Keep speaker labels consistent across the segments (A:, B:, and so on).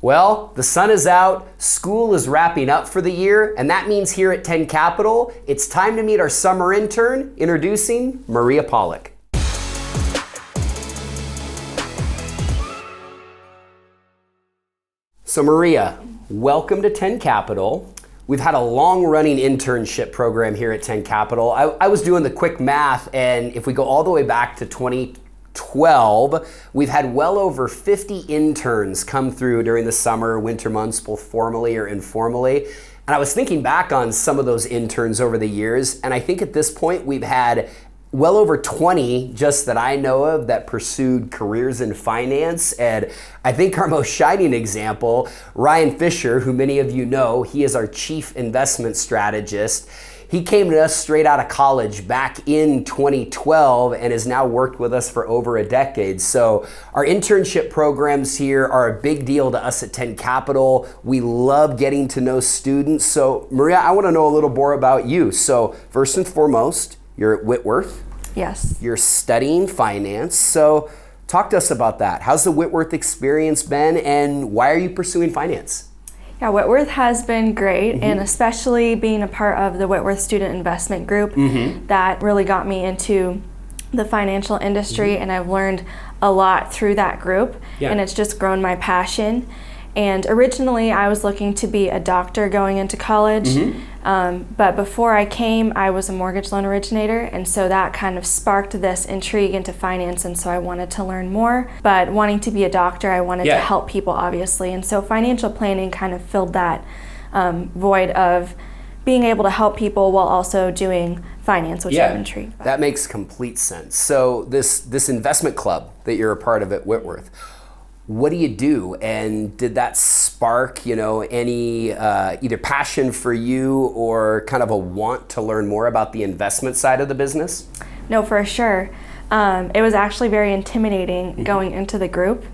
A: Well, the sun is out, school is wrapping up for the year, and that means here at 10 Capital, it's time to meet our summer intern, introducing Maria Pollack. So Maria, welcome to 10 Capital. We've had a long-running internship program here at 10 Capital. I was doing the quick math, and if we go all the way back to 2012, we've had well over 50 interns come through during the summer, winter months, both formally or informally. And I was thinking back on some of those interns over the years, and I think at this point we've had well over 20 just that I know of that pursued careers in finance. And I think our most shining example, Ryan Fisher, who many of you know, he is our chief investment strategist. He came to us straight out of college back in 2012 and has now worked with us for over a decade. So our internship programs here are a big deal to us at 10 Capital. We love getting to know students. So Maria, I want to know a little more about you. So first and foremost, you're at Whitworth.
B: Yes.
A: You're studying finance. So talk to us about that. How's the Whitworth experience been, and why are you pursuing finance?
B: Yeah, Whitworth has been great, and especially being a part of the Whitworth Student Investment Group, that really got me into the financial industry, and I've learned a lot through that group, and it's just grown my passion. And originally I was looking to be a doctor going into college, but before I came, I was a mortgage loan originator, and so that kind of sparked this intrigue into finance, and so I wanted to learn more. But wanting to be a doctor, I wanted to help people, obviously, and so financial planning kind of filled that void of being able to help people while also doing finance, which I'm intrigued by.
A: That makes complete sense. So this investment club that you're a part of at Whitworth, what do you do, and did that spark, any either passion for you or kind of a want to learn more about the investment side of the business?
B: No, for sure. It was actually very intimidating going into the group,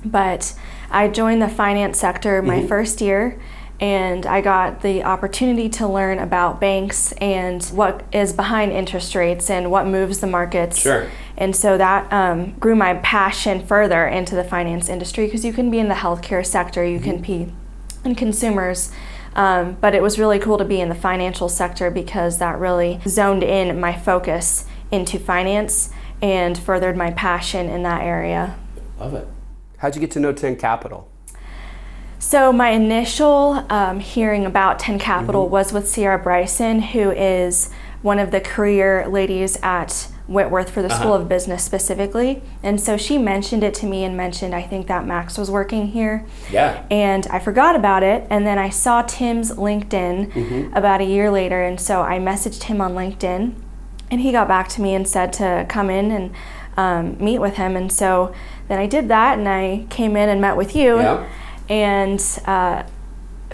B: but I joined the finance sector my first year, and I got the opportunity to learn about banks and what is behind interest rates and what moves the markets.
A: Sure.
B: And so that grew my passion further into the finance industry, because you can be in the healthcare sector, you can be in consumers, but it was really cool to be in the financial sector because that really zoned in my focus into finance and furthered my passion in that area.
A: Love it. How'd you get to know 10 Capital?
B: So my initial hearing about 10 Capital was with Sierra Bryson, who is one of the career ladies at Whitworth for the School of Business specifically. And so she mentioned it to me and mentioned, I think, that Max was working here.
A: Yeah.
B: And I forgot about it. And then I saw Tim's LinkedIn about a year later. And so I messaged him on LinkedIn, and he got back to me and said to come in and meet with him. And so then I did that, and I came in and met with you.
A: Yeah.
B: And a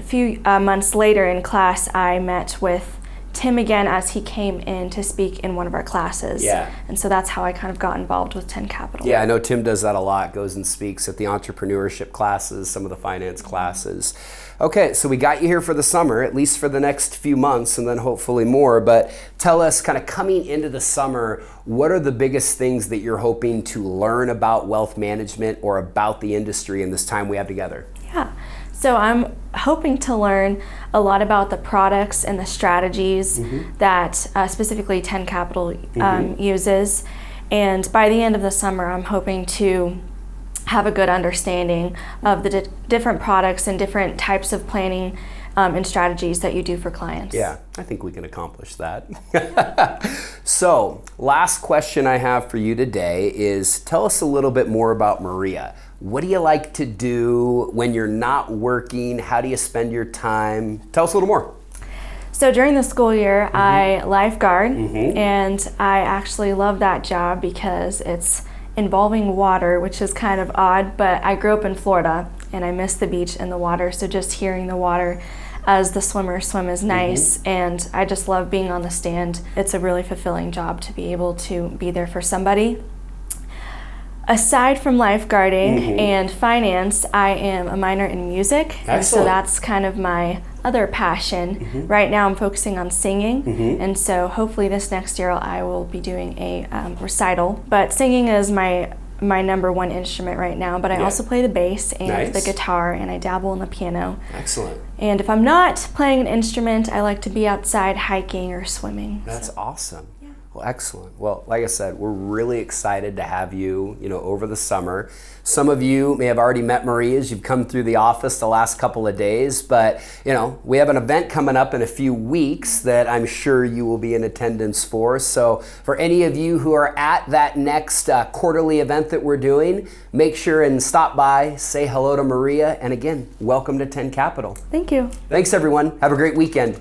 B: few months later in class, I met with Tim again as he came in to speak in one of our classes.
A: Yeah.
B: And so that's how I kind of got involved with 10 Capital.
A: Yeah, I know Tim does that a lot, goes and speaks at the entrepreneurship classes, some of the finance classes. Okay, so we got you here for the summer, at least for the next few months, and then hopefully more. But tell us, kind of coming into the summer, what are the biggest things that you're hoping to learn about wealth management or about the industry in this time we have together?
B: Yeah. So I'm hoping to learn a lot about the products and the strategies that specifically 10 Capital uses. And by the end of the summer, I'm hoping to have a good understanding of the different products and different types of planning and strategies that you do for clients.
A: Yeah, I think we can accomplish that. So, last question I have for you today is, tell us a little bit more about Maria. What do you like to do when you're not working? How do you spend your time? Tell us a little more.
B: So during the school year, I lifeguard, and I actually love that job because it's involving water, which is kind of odd, but I grew up in Florida and I miss the beach and the water, so just hearing the water as the swimmers swim is nice, and I just love being on the stand. It's a really fulfilling job to be able to be there for somebody. Aside from lifeguarding and finance, I am a minor in music.
A: Excellent.
B: And so that's kind of my other passion. Right now I'm focusing on singing, and so hopefully this next year I will be doing a recital. But singing is my my number one instrument right now, but I also play the bass and the guitar, and I dabble in the piano.
A: Excellent.
B: And if I'm not playing an instrument, I like to be outside hiking or swimming.
A: That's awesome. Well, excellent. Well, like I said, we're really excited to have you, over the summer. Some of you may have already met Marie as you've come through the office the last couple of days, but, we have an event coming up in a few weeks that I'm sure you will be in attendance for. So for any of you who are at that next quarterly event that we're doing, make sure and stop by, say hello to Maria, and again, welcome to 10 Capital.
B: Thank you.
A: Thanks, everyone. Have a great weekend.